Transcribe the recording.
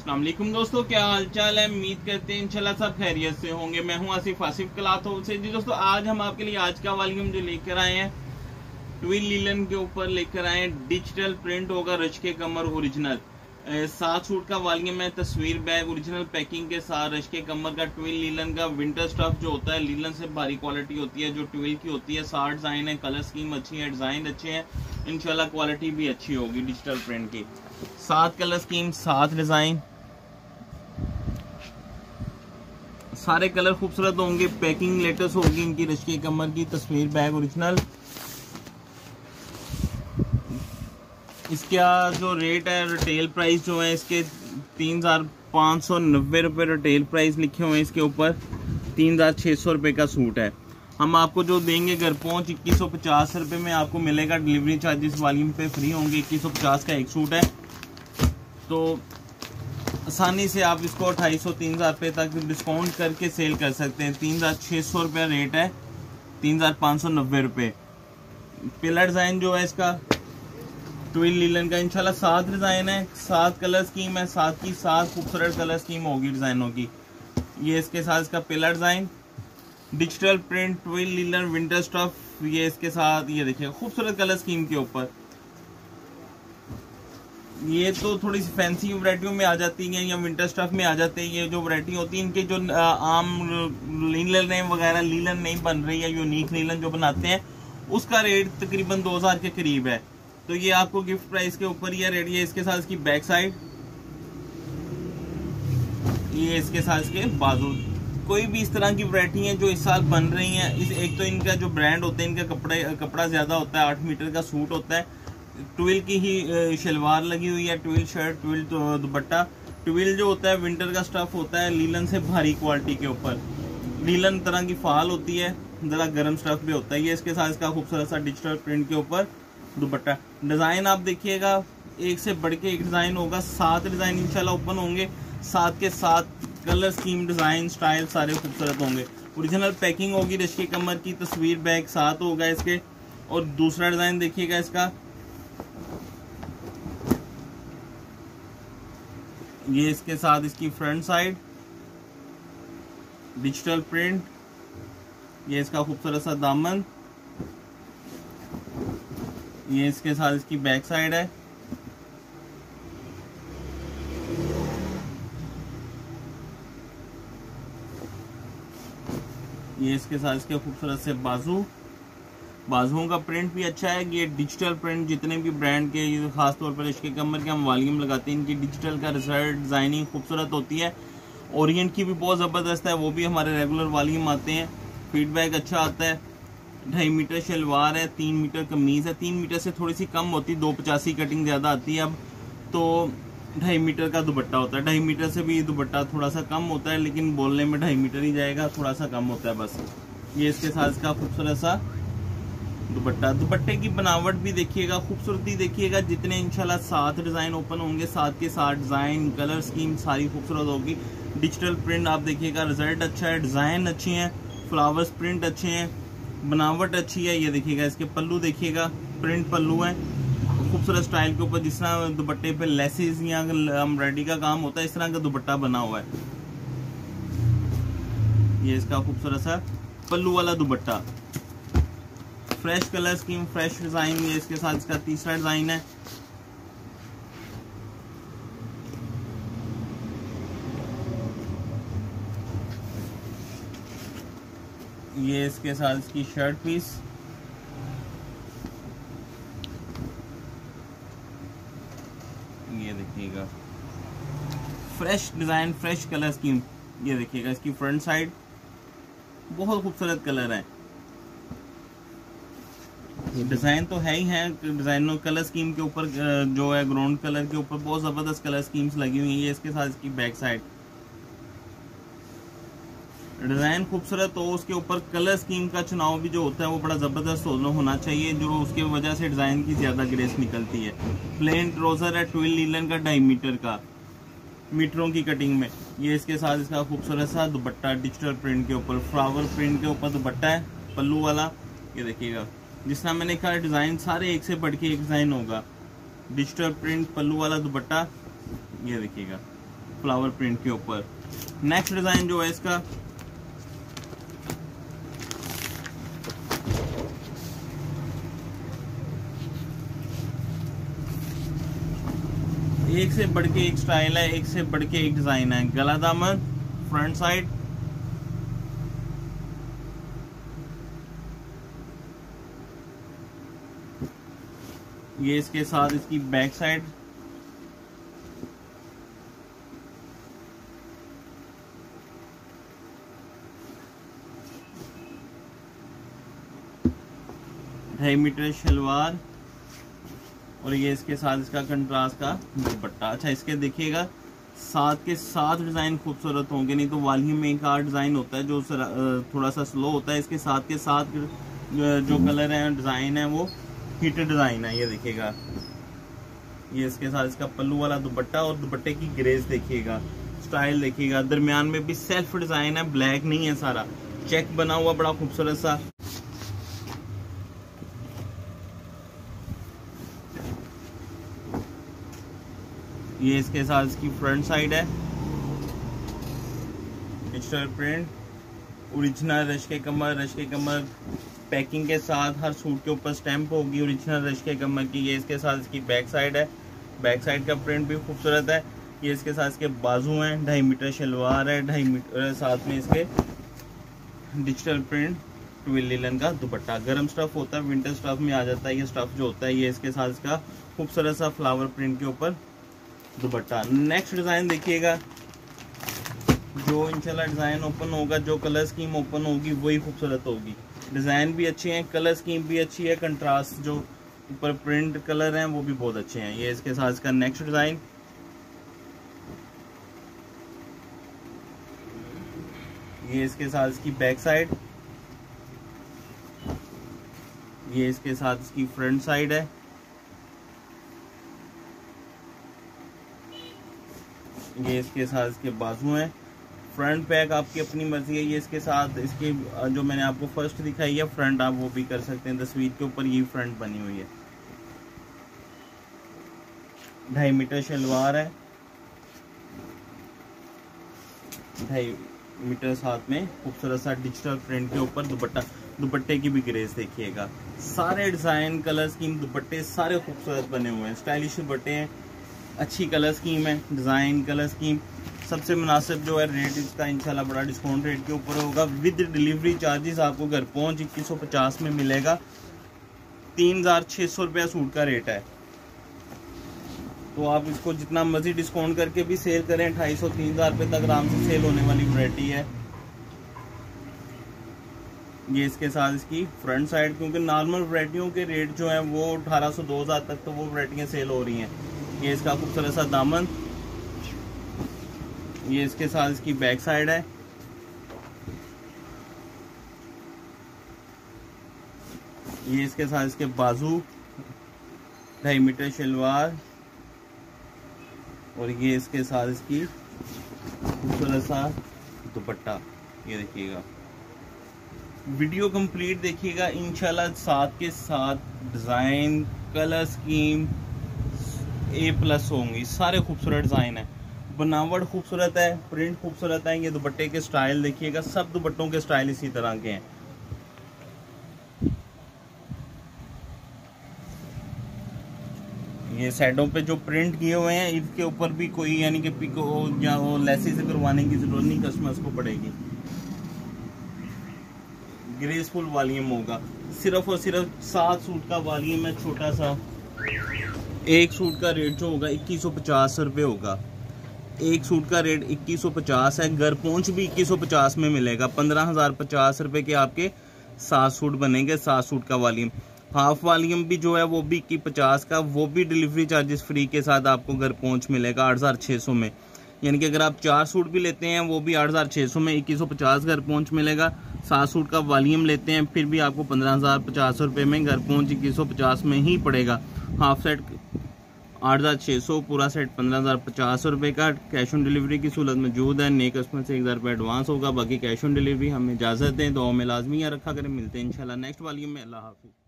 अस्सलाम वालेकुम दोस्तों, क्या हाल चाल है। उम्मीद करते हैं इंशाल्लाह सब खैरियत से होंगे। मैं हूं आसिफ क्लॉथ हाउस से। जी दोस्तों, आज हम आपके लिए आज का वॉल्यूम जो लेकर आए हैं ट्विल लीलन के ऊपर लेकर आए हैं। डिजिटल प्रिंट होगा, रश के कमर ओरिजिनल 7 सूट का वॉल्यूम है। तस्वीर बैग ओरिजिनल पैकिंग के साथ रश के कमर का ट्विल लीलन का विंटर स्टफ जो होता है, लीलन से भारी क्वालिटी होती है जो ट्विल की होती है। 60 डिजाइन है, कलर स्कीम अच्छी है, डिजाइन अच्छे हैं, इंशाल्लाह क्वालिटी भी अच्छी होगी। डिजिटल प्रिंट की 7 कलर स्कीम, 7 डिजाइन, सारे कलर खूबसूरत होंगे। पैकिंग लेटेस्ट होगी इनकी। रश के कमर की तस्वीर बैग ओरिजिनल। इसका जो रेट है, रिटेल प्राइस जो है इसके 3590 रुपये रिटेल प्राइस लिखे हुए हैं। इसके ऊपर 3600 रुपये का सूट है। हम आपको जो देंगे घर पहुंच 2150 रुपये में आपको मिलेगा। डिलीवरी चार्जेस वॉल्यूम पे फ्री होंगे। 2150 का एक सूट है, तो आसानी से आप इसको 2500-3000 रुपये तक डिस्काउंट करके सेल कर सकते हैं। 3600 रुपये रेट है, 3590 रुपये। पिलर डिज़ाइन जो है इसका ट्विल लीलन का, इंशाल्लाह 7 डिज़ाइन है, 7 कलर स्कीम है, 7 की 7 खूबसूरत कलर स्कीम होगी डिज़ाइनों की। ये इसके साथ इसका pillar design, digital print twill linen winter stuff, ये इसके साथ ये देखिए खूबसूरत कलर स्कीम के ऊपर। ये तो थोड़ी सी फैंसी वैरायटियों में आ जाती हैं या विंटर स्टफ में आ जाते हैं। ये जो वैरायटी होती है इनके जो आम लीलन वगैरह लीलन नहीं बन रही है, यूनिक लीलन जो बनाते हैं उसका रेट तकरीबन 2000 के करीब है। तो ये आपको गिफ्ट प्राइस के ऊपर ये रेट। ये इसके साथ इसकी बैक साइड, ये इसके साथ इसके बाजू। कोई भी इस तरह की वैरायटी है जो इस साल बन रही हैं। इस एक तो इनका जो ब्रांड होता है, इनका कपड़ा ज्यादा होता है, 8 मीटर का सूट होता है। ट्विल की ही शलवार लगी हुई है, ट्विल शर्ट, ट्विल दुपट्टा। ट्विल जो होता है विंटर का स्टफ होता है, लीलन से भारी क्वालिटी के ऊपर। लीलन तरह की फाल होती है, जरा गर्म स्टफ भी होता है। ये इसके साथ इसका खूबसूरत सा डिजिटल प्रिंट के ऊपर दुपट्टा। डिजाइन आप देखिएगा एक से बढ़ के एक डिजाइन होगा। 7 डिजाइन इंशाल्लाह ओपन होंगे, 7 के 7 कलर स्कीम, डिजाइन, स्टाइल सारे खूबसूरत होंगे। ओरिजिनल पैकिंग होगी। रश के कमर की तस्वीर बैग 7 होगा इसके। और दूसरा डिजाइन देखिएगा इसका, ये इसके साथ इसकी फ्रंट साइड डिजिटल प्रिंट, ये इसका खूबसूरत सा दामन, ये इसके साथ इसकी बैक साइड है। ये इसके साथ इसके खूबसूरत से बाजुओं का प्रिंट भी अच्छा है। ये डिजिटल प्रिंट जितने भी ब्रांड के, खास तौर पर इसके कमर के हम वॉल्यूम लगाते हैं, इनकी डिजिटल का रिजल्ट डिजाइनिंग खूबसूरत होती है। ओरिएंट की भी बहुत ज़बरदस्त है, वो भी हमारे रेगुलर वॉल्यूम आते हैं। फीडबैक अच्छा आता है। 2.5 मीटर शलवार है, 3 मीटर कमीज है। 3 मीटर से थोड़ी सी कम होती है, 285 कटिंग ज़्यादा आती है अब तो। 2.5 मीटर का दुपट्टा होता है। 2.5 मीटर से भी दुपट्टा थोड़ा सा कम होता है, लेकिन बोलने में 2.5 मीटर ही जाएगा, थोड़ा सा कम होता है बस। ये इसके साथ इसका खूबसूरत सा दुपट्टा। दुपट्टे की बनावट भी देखिएगा, खूबसूरती देखिएगा। जितने इंशाल्लाह 7 डिजाइन ओपन होंगे, 7 के 7 डिजाइन, कलर स्कीम सारी खूबसूरत होगी। डिजिटल प्रिंट आप देखिएगा, रिजल्ट अच्छा है, डिजाइन अच्छी हैं, फ्लावर्स प्रिंट अच्छे हैं, बनावट अच्छी है। ये देखिएगा इसके पल्लू देखिएगा, प्रिंट पल्लू है खूबसूरत स्टाइल के ऊपर। जिस तरह दुपट्टे पे लेसेस या एम्ब्रॉयडरी का काम होता है, इस तरह का दुपट्टा बना हुआ है। ये इसका खूबसूरत सा पल्लू वाला दुपट्टा, fresh colour scheme, fresh design. ये इसके साथ इसका तीसरा डिजाइन है। ये इसके साथ इसकी शर्ट पीस, ये देखिएगा fresh design, fresh colour scheme. ये देखिएगा इसकी फ्रंट साइड, बहुत खूबसूरत कलर है। डिजाइन तो है ही है, डिजाइनों कलर स्कीम के ऊपर जो है ग्राउंड कलर के ऊपर बहुत जबरदस्त कलर स्कीम्स लगी हुई है। इसके साथ इसकी बैक साइड डिजाइन खूबसूरत हो, उसके ऊपर कलर स्कीम का चुनाव भी जो होता है वो बड़ा जबरदस्त होना चाहिए, जो उसके वजह से डिजाइन की ज्यादा ग्रेस निकलती है। प्लेन ट्राउजर है ट्विल लीलन का, 2.5 मीटर का, मीटरों की कटिंग में। ये इसके साथ इसका खूबसूरत सा दुपट्टा, डिजिटल प्रिंट के ऊपर, फ्लावर प्रिंट के ऊपर दुपट्टा है, पल्लू वाला। ये देखिएगा जिस तरह मैंने कहा डिजाइन सारे एक से बढ़ के एक डिजाइन होगा। डिजिटल प्रिंट पल्लू वाला दुपट्टा, ये देखिएगा फ्लावर प्रिंट के ऊपर। नेक्स्ट डिजाइन जो है इसका, एक से बढ़ के एक स्टाइल है, एक से बढ़ के एक डिजाइन है। गला दामन, फ्रंट साइड, ये इसके साथ इसकी बैक साइड, ढाई मीटर शलवार, और ये इसके साथ इसका कंट्रास्ट का दुपट्टा। अच्छा, इसके देखिएगा साथ के साथ डिजाइन खूबसूरत होंगे, नहीं तो वॉल्यूम में एक आर्ट डिजाइन होता है जो थोड़ा सा स्लो होता है। इसके साथ के साथ जो कलर है, डिजाइन है, वो हीटेड डिजाइन है। ये देखिएगा, ये इसके साथ इसका पल्लू वाला दुपट्टा, और दुपट्टे की ग्रेस देखिएगा, स्टाइल देखिएगा। दरमियान में भी सेल्फ डिजाइन है, ब्लैक नहीं है, सारा चेक बना हुआ, बड़ा खूबसूरत सा। ये इसके साथ इसकी फ्रंट साइड है, डिजिटल प्रिंट, ओरिजिनल रश्के कमर पैकिंग के साथ, हर सूट के ऊपर स्टैंप होगी ओरिजिनल रश्के कमर की। ये इसके साथ इसकी बैक साइड है, बैक साइड का प्रिंट भी खूबसूरत है। ये इसके साथ इसके बाजू हैं, 2.5 मीटर शलवार है, 2.5 मीटर साथ में इसके डिजिटल प्रिंट ट्विल लिलन का दुपट्टा। गर्म स्टफ होता है, विंटर स्टफ में आ जाता है ये स्टफ जो होता है। ये इसके साथ इसका खूबसूरत सा फ्लावर प्रिंट के ऊपर दुपट्टा। नेक्स्ट डिजाइन देखिएगा, जो इंशाल्लाह डिजाइन ओपन होगा, जो कलर स्कीम ओपन होगी वही खूबसूरत होगी। डिजाइन भी अच्छे हैं, कलर स्कीम भी अच्छी है, कंट्रास्ट जो ऊपर प्रिंट कलर हैं वो भी बहुत अच्छे हैं। ये इसके साथ इसका नेक्स्ट डिजाइन, ये इसके साथ इसकी बैक साइड, ये इसके साथ इसकी फ्रंट साइड है, ये इसके साथ इसके बाजू हैं। फ्रंट बैक आपकी अपनी मर्जी है। ये इसके साथ इसके जो मैंने आपको फर्स्ट दिखाई है फ्रंट, आप वो भी कर सकते हैं। तस्वीर के ऊपर ये फ्रंट बनी हुई है। 2.5 मीटर शलवार है, 2.5 मीटर साथ में खूबसूरत सा डिजिटल प्रिंट के ऊपर दुपट्टा। दुपट्टे की भी ग्रेस देखिएगा, सारे डिजाइन कलर स्कीम दुपट्टे सारे खूबसूरत बने हुए हैं, स्टाइलिश दुपट्टे हैं, अच्छी कलर स्कीम है, डिजाइन कलर स्कीम। सबसे मुनासिब जो है रेट इसका इंशाल्लाह बड़ा डिस्काउंट रेट के ऊपर होगा। विद डिलीवरी चार्जेस आपको घर पहुंच 2150 में मिलेगा। 3600 रुपया सूट का रेट है। तो आप इसको जितना मर्जी डिस्काउंट करके भी सेल करें, 2500-3000 रुपये तक आराम से सेल होने वाली वैरायटी है। ये इसके साथ इसकी फ्रंट साइड, क्योंकि नॉर्मल वैरायटियों के रेट जो है वो 1800-2000 तक तो वो वैरायटियाँ सेल हो रही हैं। ये इसका खूबसूरत सा दामन, ये इसके साथ इसकी बैक साइड है, ये इसके साथ इसके बाजू, 2.5 मीटर शलवार, और ये इसके साथ इसकी खूबसूरत सा दुपट्टा। ये देखिएगा, वीडियो कंप्लीट देखिएगा इंशाल्लाह। साथ के साथ डिजाइन कलर स्कीम A+ होंगी, सारे खूबसूरत डिजाइन है, बनावट खूबसूरत है, प्रिंट खूबसूरत है। ये दुपट्टे के स्टाइल देखिएगा, सब दुपट्टों के स्टाइल इसी तरह के हैं। ये साइडों पे जो प्रिंट किए हुए हैं इसके ऊपर भी कोई यानी कि पिको या वो लेसी से करवाने की जरूरत नहीं कस्टमर्स को पड़ेगी। ग्रेसफुल वॉल्यूम होगा, सिर्फ और सिर्फ 7 सूट का वॉल्यूम है, छोटा सा। एक सूट का रेट जो होगा 2150 रुपये होगा। एक सूट का रेट 2150 है, घर पहुंच भी 2150 में मिलेगा। 15,050 रुपये के आपके 7 सूट बनेंगे, 7 सूट का वॉल्यूम। हाफ वॉल्यूम भी जो है वो भी 2150 का, वो भी डिलीवरी चार्जेस फ्री के साथ आपको घर पहुंच मिलेगा 8600 में। यानी कि अगर आप 4 सूट भी लेते हैं वो भी 8600 में 2150 घर पहुंच मिलेगा। 7 सूट का वॉल्यूम लेते हैं फिर भी आपको 15,050 रुपये में घर पहुंच 2150 में ही पड़ेगा। हाफ सेट 8600, पूरा सेट 15,050 रुपये का। कैश ऑन डिलीवरी की सहूलत मौजूद है। नए कस्टमर से 1000 रुपये एडवांस होगा, बाकी कैश ऑन डिलीवरी। हमें इजाज़त दें, दुआ में लाजमी रखा करें। मिलते हैं इंशाल्लाह नेक्स्ट वॉल्यूम में। अल्लाह हाफिज़।